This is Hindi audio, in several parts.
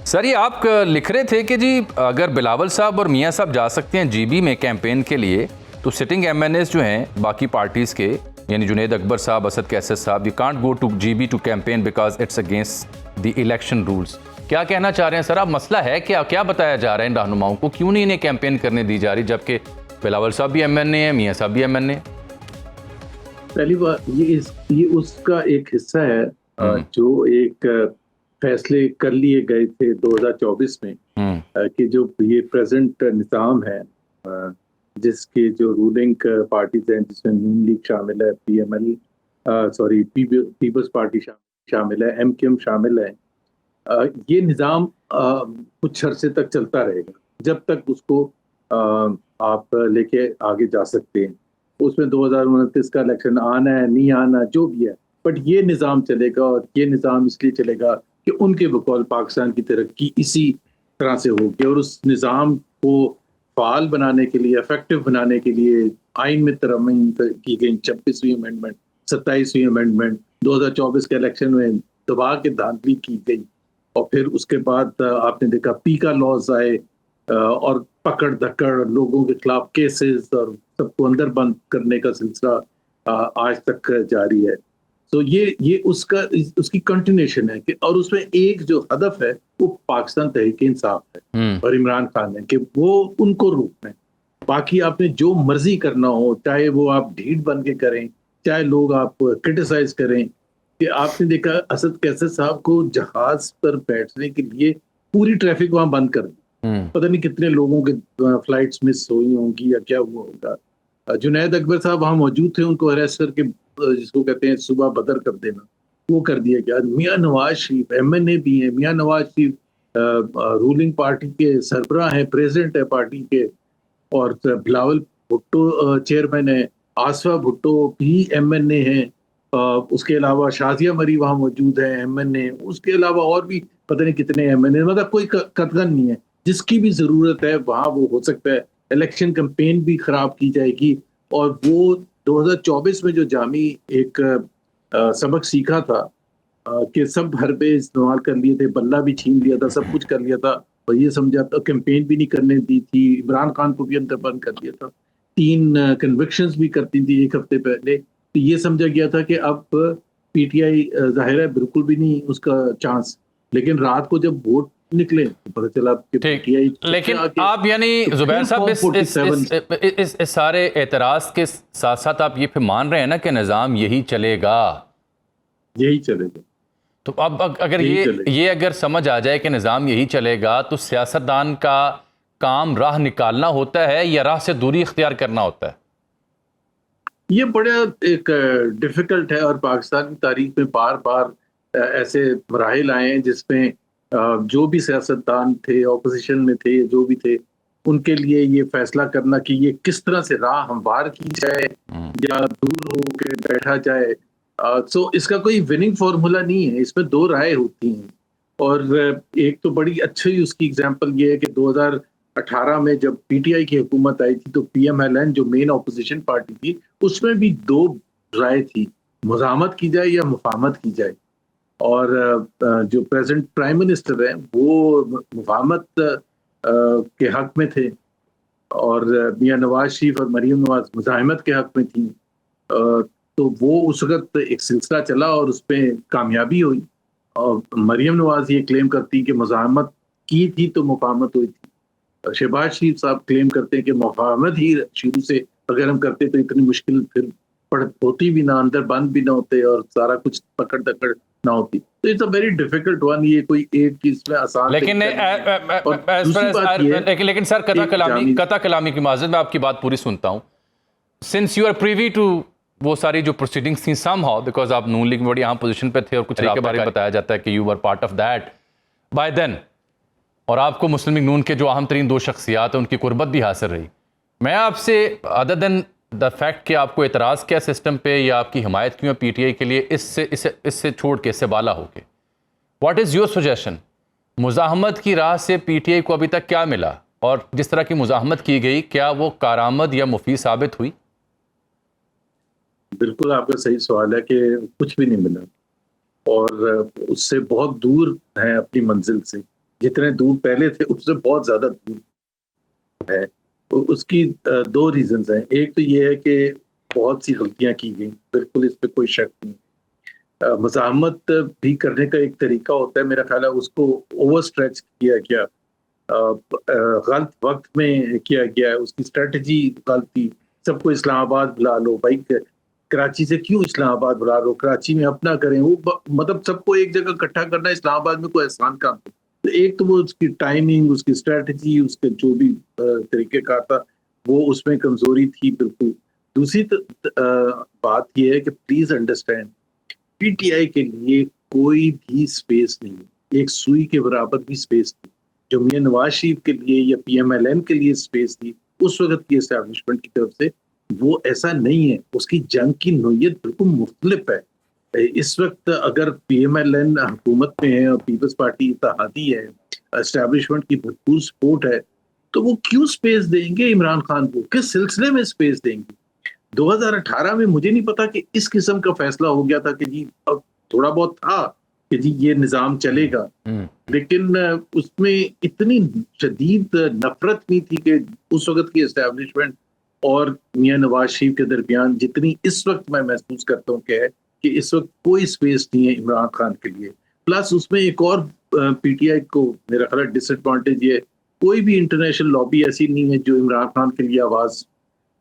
सर ये आप लिख रहे थे कि जी अगर बिलावल साहब और मियां साहब जा सकते हैं जीबी में कैंपेन के लिए तो सिटिंग एमएनएस जो हैं बाकी पार्टीज़ के यानी जुनेद अकबर साहब, असद कैसर साहब, you can't go two GB to campaign because it's against the election rules. क्या कहना चाह रहे हैं सर आप? मसला है क्या बताया जा रहा है इन रहनुमाओं को? क्यों नहीं इन्हें कैंपेन करने दी जा रही जबकि बिलावल साहब भी एमएनए हैं, मियां साहब भी एमएनए? पहली बात ये उसका एक हिस्सा है जो एक फैसले कर लिए गए थे 2024 में कि जो ये प्रेजेंट निज़ाम है जिसके जो रूलिंग पार्टीज हैं जिसमें नून लीग शामिल है, पीएमएल पीपल्स पार्टी शामिल है, एमक्यूएम शामिल है, ये निज़ाम कुछ अरसे तक चलता रहेगा जब तक उसको आप लेके आगे जा सकते हैं। उसमें 2029 का इलेक्शन आना है नहीं आना जो भी है, बट ये निज़ाम चलेगा और ये निज़ाम इसलिए चलेगा कि उनके बकौल पाकिस्तान की तरक्की इसी तरह से होगी। और उस निज़ाम को फाल बनाने के लिए, इफेक्टिव बनाने के लिए आइन में तरमीम की गई 26वीं अमेंडमेंट, 27वीं अमेंडमेंट, 2024 के इलेक्शन में दबा के धांधली की गई और फिर उसके बाद आपने देखा पीका लॉज आए और पकड़ धक्कड़, लोगों के खिलाफ केसेस और सबको अंदर बंद करने का सिलसिला आज तक जारी है। तो ये उसकी कंटिन्यूशन है कि और उसमें एक जो हदफ है वो पाकिस्तान तहरीक इंसाफ है और इमरान खान है कि वो उनको रोकना है। बाकी आपने जो मर्जी करना हो, चाहे वो आप ढीठ बन के करें, चाहे लोग आप क्रिटिसाइज करें, कि आपने देखा असद कैसर साहब को जहाज पर बैठने के लिए पूरी ट्रैफिक वहां बंद कर दी। पता नहीं कितने लोगों के फ्लाइट्स मिस हुई होंगी या क्या हुआ होगा। जुनैद अकबर साहब वहां मौजूद थे, उनको अरेस्ट करके जिसको कहते हैं सुबह बदर कर देना, वो कर दिया गया। मियां नवाज शरीफ एमएनए भी हैं, मियां नवाज शरीफ रूलिंग पार्टी के सरबराह हैं, प्रेसिडेंट है पार्टी के, और बिलावल भुट्टो चेयरमैन है, आसफा भुट्टो भी एमएनए हैं, उसके अलावा शाजिया मरी वहां मौजूद है एमएनए, उसके अलावा और भी पता नहीं कितने एमएनए, मतलब कोई कतगन नहीं है। जिसकी भी जरूरत है वहां वो हो सकता है। इलेक्शन कैंपेन भी खराब की जाएगी और वो 2024 में जो जामी एक सबक सीखा था कि सब हरबे इस्तेमाल कर लिए थे, बल्ला भी छीन लिया था, सब कुछ कर लिया था और ये समझा था कैंपेन भी नहीं करने दी थी, इमरान खान को भी अंदर बंद कर दिया था, 3 कन्विक्शंस भी करती थी एक हफ्ते पहले। तो ये समझा गया था कि अब पीटीआई जाहिर है बिल्कुल भी नहीं उसका चांस, लेकिन रात को जब वोट निकले तो पता चला कि पीटीआई। लेकिन आप यानी जुबैर साहब इस सारे एतराज के साथ साथ आप ये फिर मान रहे हैं ना कि निज़ाम यही चलेगा? यही चलेगा। तो अब अगर ये अगर समझ आ जाए कि निज़ाम यही चलेगा तो सियासतदान का काम राह निकालना होता है या राह से दूरी इख्तियार करना होता है? ये बड़ा एक डिफिकल्ट है और पाकिस्तान की तारीख में बार बार ऐसे मराहिल आए हैं जिसमें जो भी सियासतदान थे, ऑपोजिशन में थे, जो भी थे, उनके लिए ये फैसला करना कि ये किस तरह से राह हमवार की जाए या दूर होकर बैठा जाए। सो इसका कोई विनिंग फॉर्मूला नहीं है, इसमें 2 राय होती हैं। और एक तो बड़ी अच्छी उसकी एग्जांपल ये है कि 2018 में जब पीटीआई की हुकूमत आई थी तो पीएमएलएन जो मेन ऑपोजिशन पार्टी थी उसमें भी 2 राय थी, मुज़ाहमत की जाए या मुफाहमत की जाए। और जो प्रेजेंट प्राइम मिनिस्टर हैं वो मुफाहमत के हक में थे और मियां नवाज शरीफ और मरीम नवाज मुज़ाहमत के हक में थी। तो वो उस वक्त एक सिलसिला चला और उसमें कामयाबी हुई और मरीम नवाज ये क्लेम करती कि मुज़ाहमत की थी तो मुफाहमत हुई थी। शहबाज शरीफ साहब क्लेम करते हैं कि मुफाहमत ही शुरू से अगर हम करते तो इतनी मुश्किल फिर होती भी ना, अंदर बंद भी ना होते और सारा कुछ पकड़ दकड़ ना होती। तो it's a very difficult one, ये कोई एक चीज में आसान लेकिन लेकिन सर कता कलामी की माज़रत में आपकी बात पूरी सुनता हूँ। Since you are privy to वो सारी जो प्रोसीडिंग्स थी समहाउ बिकॉज आप नून लीग में बड़ी अहम पोजीशन पे थे और कुछ के बारे में बताया जाता है कि you were part of that by then, और आपको मुस्लिम लीग नून के जो अहम तरीन 2 शख्सियात हैं उनकी कुर्बत भी हासिल रही। मैं आपसे अदर देन द फैक्ट कि आपको एतराज़ क्या सिस्टम पे या आपकी हिमायत क्यों है पीटीआई के लिए, इससे छोड़ के, इससे बाला होके, व्हाट इज़ योर सजेशन? मुज़ाहमत की राह से पीटीआई को अभी तक क्या मिला और जिस तरह की मुज़ाहमत की गई क्या वो कारआमद या मुफीद साबित हुई? बिल्कुल आपका सही सवाल है कि कुछ भी नहीं मिला और उससे बहुत दूर है अपनी मंजिल से। जितने दूर पहले थे उससे बहुत ज्यादा दूर है। तो उसकी दो रीजंस हैं। एक तो ये है कि बहुत सी गलतियां की गई, बिल्कुल इस पे कोई शक नहीं। मज़ाहमत भी करने का एक तरीका होता है, मेरा ख्याल है उसको ओवर स्ट्रेच किया गया, गलत वक्त में किया गया है, उसकी स्ट्रेटजी गलत थी। सबको इस्लामाबाद बुला लो भाई, कराची से क्यों इस्लामाबाद बुला लो, कराची में अपना करें। वो मतलब सबको एक जगह इकट्ठा करना इस्लामाबाद में कोई आसान काम नहीं। तो एक तो वो उसकी टाइमिंग, उसकी स्ट्रेटजी, उसके जो भी तरीके का था, वो उसमें कमजोरी थी बिल्कुल। दूसरी बात यह है कि प्लीज अंडरस्टैंड, पीटीआई के लिए कोई भी स्पेस नहीं, एक सुई के बराबर भी स्पेस नहीं। जो मियां नवाज शरीफ के लिए या पीएमएलएन के लिए स्पेस थी उस वक्त की एस्टैब्लिशमेंट की तरफ से, वो ऐसा नहीं है। उसकी जंग की नोयत बिल्कुल मुख्तलिफ है। इस वक्त अगर पीएमएलएन हुकूमत में है और पीपल्स पार्टी इत्तेहादी है, एस्टैब्लिशमेंट की भरपूर सपोर्ट है, तो वो क्यों स्पेस देंगे इमरान खान को, किस सिलसिले में स्पेस देंगे? 2018 में मुझे नहीं पता कि इस किस्म का फैसला हो गया था कि जी अब थोड़ा बहुत था कि जी ये निजाम चलेगा, लेकिन उसमें इतनी शदीद नफरत नहीं थी कि उस वक्त की एस्टैब्लिशमेंट और मियां नवाज शरीफ के दरमियान जितनी इस वक्त मैं महसूस करता हूँ कि इस वक्त कोई स्पेस नहीं है इमरान खान के लिए। प्लस उसमें एक और पीटीआई को मेरा ख्याल डिसएडवांटेज ये, कोई भी इंटरनेशनल लॉबी ऐसी नहीं है जो इमरान खान के लिए आवाज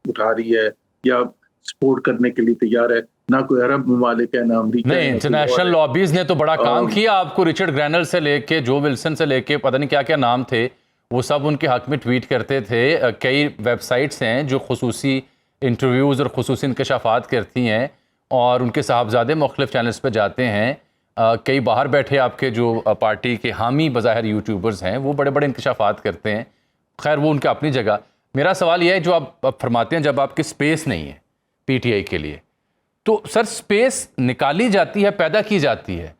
उठा रही है या सपोर्ट करने के लिए तैयार है। ना कोई अरब ममालिक है, ना अमरीका। नहीं, इंटरनेशनल लॉबीज ने तो बड़ा काम किया। आपको रिचर्ड ग्रैनल से लेके जो विल्सन से लेके पता नहीं क्या क्या नाम थे, वो सब उनके हक में ट्वीट करते थे। कई वेबसाइट्स हैं जो खुसूसी इंटरव्यूज़ और खुसूसी इंकशाफात करती हैं और उनके साहबजादे मुख्तलिफ चैनल्स पर जाते हैं। कई बाहर बैठे आपके जो पार्टी के हामी बज़ाहिर यूट्यूबर्स हैं वो बड़े बड़े इंकशाफात करते हैं। खैर वो उनका अपनी जगह। मेरा सवाल यह है, जो आप फरमाते हैं जब आपकी स्पेस नहीं है पीटीआई के लिए, तो सर स्पेस निकाली जाती है, पैदा की जाती है।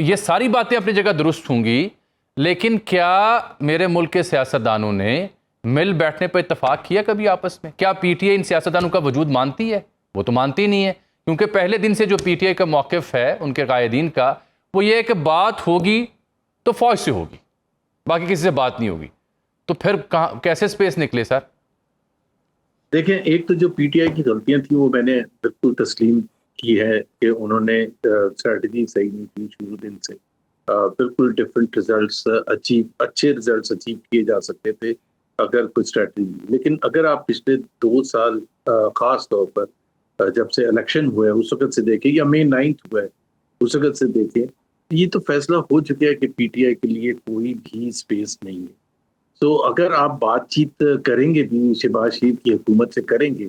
ये सारी बातें अपनी जगह दुरुस्त होंगी, लेकिन क्या मेरे मुल्क के सियासतदानों ने मिल बैठने पर इत्तेफाक किया कभी आपस में? क्या पीटीआई इन सियासतदानों का वजूद मानती है? वो तो मानती नहीं है, क्योंकि पहले दिन से जो पीटीआई का मौक़िफ़ है उनके कायदीन का, वो ये है कि बात होगी तो फौज से होगी, बाकी किसी से बात नहीं होगी। तो फिर कहाँ कैसे स्पेस निकले सर? देखें, एक तो जो पीटीआई की गलतियां थी वो मैंने बिल्कुल तस्लीम की है कि उन्होंने स्ट्रेटजी सही नहीं की शुरू दिन से। बिल्कुल डिफरेंट रिजल्ट्स अच्छे रिजल्ट्स अचीव किए जा सकते थे अगर कोई स्ट्रेटजी। लेकिन अगर आप पिछले 2 साल खास तौर पर जब से इलेक्शन हुए हैं उस वक्त से देखें, या May 9 हुआ है उस वक्त से देखें, ये तो फैसला हो चुका है कि पीटीआई के लिए कोई भी स्पेस नहीं है। तो अगर आप बातचीत करेंगे भी शहबाज शरीफ की हुकूमत से करेंगे,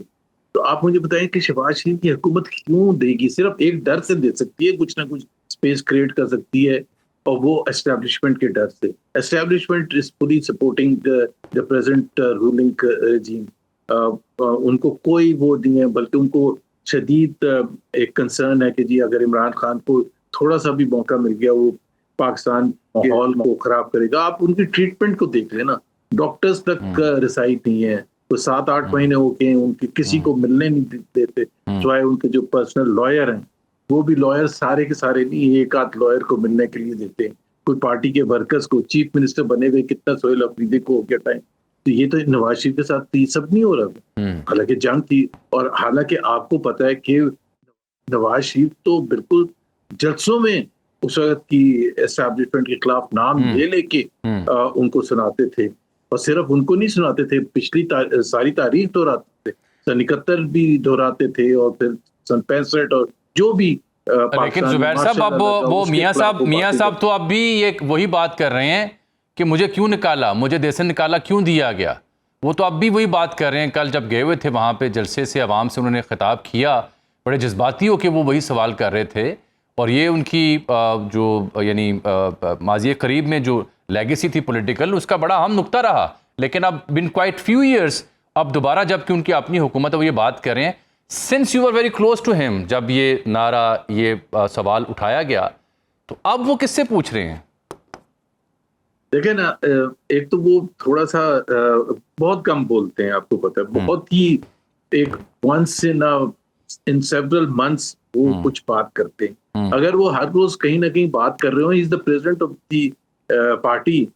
तो आप मुझे बताएं कि शहबाज शरीफ की हुकूमत क्यों देगी? सिर्फ एक डर से दे सकती है, कुछ ना कुछ स्पेस क्रिएट कर सकती है, और वो एस्टैब्लिशमेंट के डर से। Establishment is fully supporting the present ruling regime। उनको कोई वो नहीं है, बल्कि उनको शदीद एक कंसर्न है कि जी अगर इमरान खान को थोड़ा सा भी मौका मिल गया वो पाकिस्तान माहौल को खराब करेगा। आप उनकी ट्रीटमेंट को देख लेना, डॉक्टर्स तक रिसाइड नहीं है, तो 7-8 महीने हो गए उनके किसी को मिलने नहीं देते, सिवाय उनके जो पर्सनल लॉयर हैं, वो भी लॉयर सारे के सारे नहीं, एक आध लॉयर को मिलने के लिए देते हैं। कोई पार्टी के वर्कर्स को, चीफ मिनिस्टर बने हुए कितना सोहेल अफरीदी को हो गया टाइम। तो ये तो नवाज शरीफ के साथ ये सब नहीं हो रहा था, हालांकि जंग थी। और हालांकि आपको पता है कि नवाज शरीफ तो बिल्कुल जलसों में उस वक्त की एस्टैब्लिशमेंट के खिलाफ नाम ले लेके उनको सुनाते थे, और सिर्फ उनको नहीं सुनाते थे, पिछली सारी तारीख दोहराते थे। सन 71 भी दोहराते थे, और फिर सन 65 और जो भी। लेकिन जुबैर साहब, अब वो मियाँ साहब तो अब भी ये वही बात कर रहे हैं कि मुझे क्यों निकाला, मुझे देश से निकाला क्यों दिया गया। वो तो अब भी वही बात कर रहे हैं। कल जब गए हुए थे वहाँ पे जलसे से अवाम से उन्होंने खिताब किया, बड़े जज्बाती हो के वो वही सवाल कर रहे थे। और ये उनकी जो यानी माज़ी करीब में जो लेगेसी थी पॉलिटिकल, उसका बड़ा अहम नुक्ता रहा। लेकिन अब बिन क्वाइट फ्यू ईयर्स, अब दोबारा जबकि उनकी अपनी हुकूमत है वो ये बात कर रहे हैं, since you are very close to him, जब ये नारा, ये सवाल उठाया गया, तो अब वो किससे पूछ रहे हैं? देखें ना, एक तो वो थोड़ा सा बहुत कम बोलते हैं, आपको पता है, बहुत ही एक वंस इन सेवरल मंथ्स वो कुछ बात करते हैं। अगर वो हर रोज कहीं ना कहीं बात कर रहे हो, is the president of the party,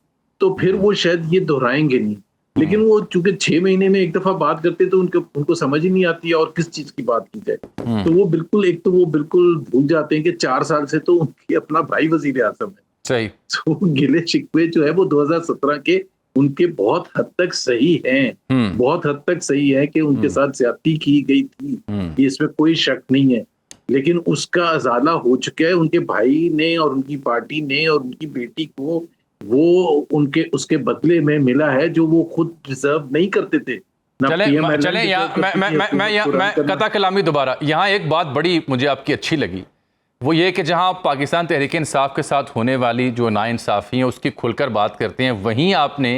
तो फिर वो शायद ये दोहराएंगे नहीं। लेकिन वो चूंकि 6 महीने में एक दफा बात करते तो उनको समझ ही नहीं आती है और किस चीज की बात की जाए। तो वो बिल्कुल भूल जाते हैं कि 4 साल से तो उनके अपना भाई वजीर आजम है। सही। तो गिले शिकवे जो है वो 2017 के उनके बहुत हद तक सही हैं, बहुत हद तक सही है कि उनके साथ ज्यादती की गई थी, इसमें कोई शक नहीं है। लेकिन उसका अजाला हो चुका है, उनके भाई ने और उनकी पार्टी ने और उनकी बेटी को वो उनके उसके बदले में मिला है जो वो खुद डिजर्व नहीं करते थे। चले मैं कता कलामी दोबारा यहाँ एक बात बड़ी मुझे आपकी अच्छी लगी, वो ये कि जहां आप पाकिस्तान तहरीक इंसाफ के साथ होने वाली जो नाइंसाफ़ी है उसकी खुलकर बात करते हैं, वहीं आपने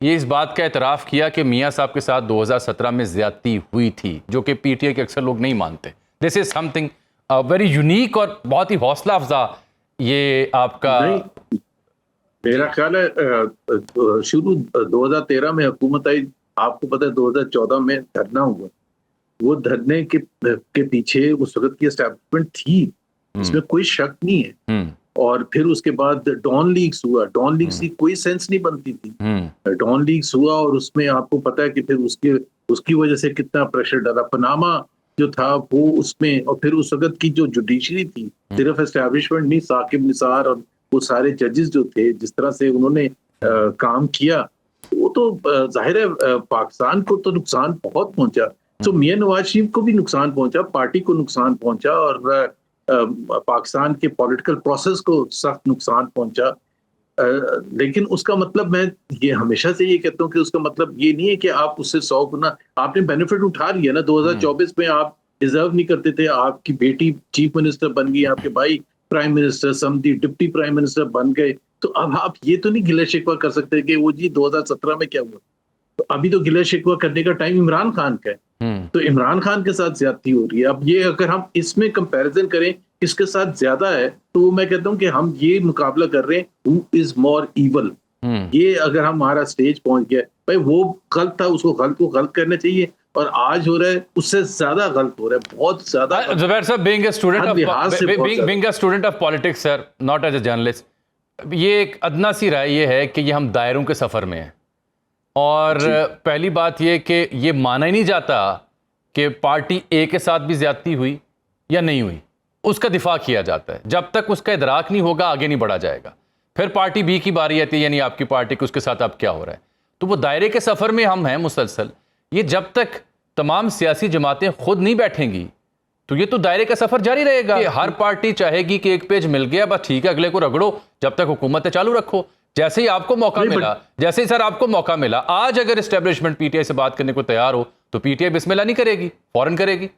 ये इस बात का एतराफ़ किया कि मियाँ साहब के साथ 2017 में ज़्यादती हुई थी, जो कि पीटीआई के अक्सर लोग नहीं मानते। This is something very unique और बहुत ही हौसला अफजा ये आपका। मेरा ख्याल है शुरू 2013 में हुकूमत आई, आपको पता है 2014 में धरना हुआ, वो धरने के पीछे उस वक्त की एस्टैब्लिशमेंट थी, इसमें कोई शक नहीं है। और फिर उसके बाद डॉन लीग्स हुआ, डॉन लीग्स की कोई सेंस नहीं बनती थी। डॉन लीग्स हुआ और उसमें आपको पता है कि फिर उसकी वजह से कितना प्रेशर डाला। पनामा जो था वो उसमें, और फिर उस वक्त की जो जुडिशरी थी, सिर्फ एस्टैब्लिशमेंट नहीं, साकिब निसार और वो सारे जजेस जो थे, जिस तरह से उन्होंने काम किया, वो तो जाहिर है पाकिस्तान को तो नुकसान बहुत पहुंचा। तो मियां नवाज शरीफ को भी नुकसान पहुंचा, पार्टी को नुकसान पहुंचा और पाकिस्तान के पॉलिटिकल प्रोसेस को सख्त नुकसान पहुंचा। लेकिन उसका मतलब, मैं ये हमेशा से ये कहता हूँ कि उसका मतलब ये नहीं है कि आप उससे 100 गुना आपने बेनिफिट उठा लिया ना। 2024 में आप डिजर्व नहीं करते थे, आपकी बेटी चीफ मिनिस्टर बन गई, आपके भाई प्राइम मिनिस्टर, समधी डिप्टी प्राइम मिनिस्टर बन गए, तो अब आप ये तो नहीं गिला शिकवा कर सकते कि वो जी 2017 में क्या हुआ। तो अभी तो गिला शिकवा करने का टाइम इमरान खान का है। तो इमरान खान के साथ ज्यादती हो रही है। अब ये अगर हम इसमें कंपैरिजन करें किसके साथ ज्यादा है, तो मैं कहता हूं कि हम ये मुकाबला कर रहे हैं हु इज मोर इवल। ये अगर हमारा स्टेज पहुंच गया, भाई वो गलत था, उसको गलत को गलत करना चाहिए, और आज हो रहा है उससे ज्यादा गलत हो रहा है, बहुत ज्यादा। जुबैर साहब, being a student of politics sir, not as a journalist, ये एक अदना सी राय ये है कि ये हम दायरों के सफर में हैं, और पहली बात ये कि ये माना ही नहीं जाता कि पार्टी ए के साथ भी ज्यादती हुई या नहीं हुई, उसका दिफा किया जाता है। जब तक उसका इदराक नहीं होगा आगे नहीं बढ़ा जाएगा। फिर पार्टी बी की बारी आती है, यानी आपकी पार्टी की, उसके साथ अब क्या हो रहा है। तो वो दायरे के सफर में हम हैं मुसलसल। ये जब तक तमाम सियासी जमातें खुद नहीं बैठेंगी तो ये तो दायरे का सफर जारी रहेगा। हर पार्टी चाहेगी कि एक पेज मिल गया बस ठीक है, अगले को रगड़ो, जब तक हुकूमत चालू रखो। जैसे ही आपको मौका मिला, जैसे ही सर आपको मौका मिला, आज अगर एस्टेब्लिशमेंट पीटीआई से बात करने को तैयार हो तो पीटीआई बिस्मिल्लाह नहीं करेगी, फौरन करेगी।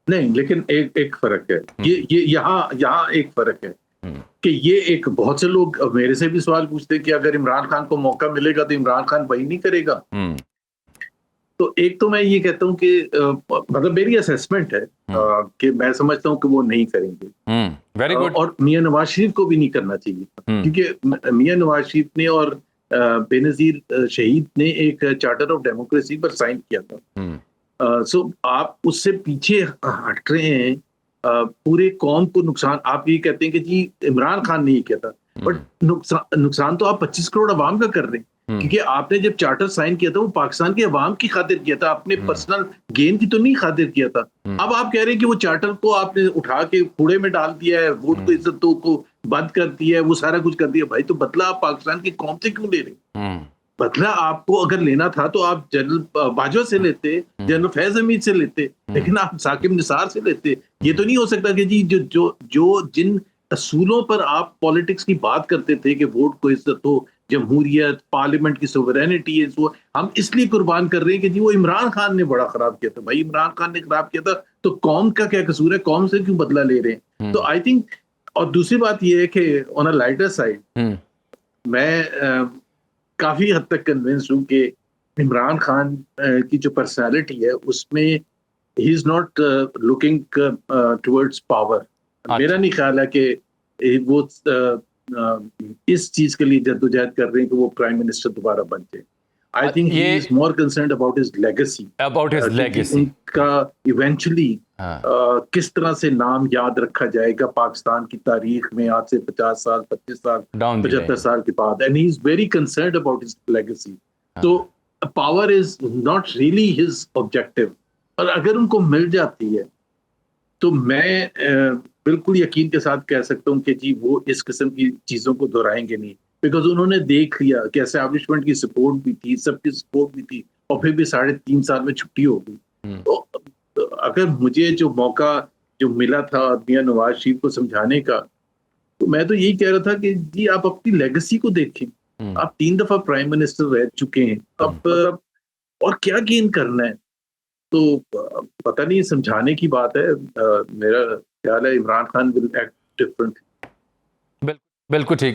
नहीं, लेकिन एक फर्क है, ये यहाँ एक फर्क है कि ये एक, बहुत से लोग मेरे से भी सवाल पूछते हैं कि अगर इमरान खान को मौका मिलेगा तो इमरान खान वही नहीं करेगा। तो एक तो मैं ये कहता हूँ कि मतलब मेरी असेसमेंट है कि मैं समझता हूँ कि वो नहीं करेंगे। Very good. और मियां नवाज शरीफ को भी नहीं करना चाहिए, क्योंकि मियां नवाज शरीफ ने और बेनजीर शहीद ने एक चार्टर ऑफ डेमोक्रेसी पर साइन किया था। सो आप उससे पीछे हट रहे हैं, पूरे कौम को नुकसान। आप ये कहते हैं कि जी इमरान खान ने ये किया था, बट नुकसान तो आप 25 करोड़ अवाम का कर रहे हैं, क्योंकि आपने जब चार्टर साइन किया था वो पाकिस्तान के अवाम की खातिर किया था, अपने पर्सनल गेन की तो नहीं खातिर किया था। अब आप कह रहे हैं कि वो चार्टर को आपने उठा के कूड़े में डाल दिया है, वोट को इज्जत को बंद कर दिया है, वो सारा कुछ कर दिया। भाई तो बदला आप पाकिस्तान की कौम से क्यों ले रहे? बदला आपको अगर लेना था तो आप जनरल बाजवा से लेते, जनरल फैज हमीद से लेते, लेकिन आप साकिब निसार से लेते। ये तो नहीं हो सकता कि जी जो जिन असूलों पर आप पॉलिटिक्स की बात करते थे कि वोट को इज्जत हो, जमहूरियत, पार्लियामेंट की सोवरेनिटी है, वो हम इसलिए कुर्बान कर रहे हैं कि जी वो इमरान खान ने बड़ा खराब किया था। भाई इमरान खान ने खराब किया था तो कौम का क्या कसूर है? कौम से क्यों बदला ले रहे हैं? तो आई थिंक, और दूसरी बात ये है कि ऑन अ लाइटर साइड मैं काफी हद तक कन्विंस हूँ कि इमरान खान की जो पर्सनालिटी है उसमें he is not looking towards power. मेरा नहीं ख्याल है कि वो इस चीज के लिए जद्दोजहद कर रहे हैं कि वो प्राइम मिनिस्टर दोबारा बन जाए। I think he is more concerned about his legacy. About his legacy. उनका eventually किस तरह से नाम याद रखा जाएगा पाकिस्तान की तारीख में आज से 50 साल 25 साल 75 साल के बाद, and he is very concerned about his legacy. So power is not really his objective. और अगर उनको मिल जाती है तो मैं बिल्कुल यकीन के साथ कह सकता हूँ कि जी वो इस किस्म की चीजों को दोहराएंगे नहीं, बिकॉज उन्होंने देख लिया कि एस्टैब्लिशमेंट की सपोर्ट भी थी, सबकी सपोर्ट भी थी, और फिर भी 3.5 साल में छुट्टी हो गई। तो अगर मुझे जो मौका जो मिला था मियां नवाज शरीफ को समझाने का, तो मैं तो यही कह रहा था कि जी आप अपनी लेगेसी को देखें। आप 3 दफा प्राइम मिनिस्टर रह चुके हैं, अब और क्या गेन करना है? तो पता नहीं, समझाने की बात है। मेरा ख्याल है Imran Khan will act different. बिल्कुल ठीक।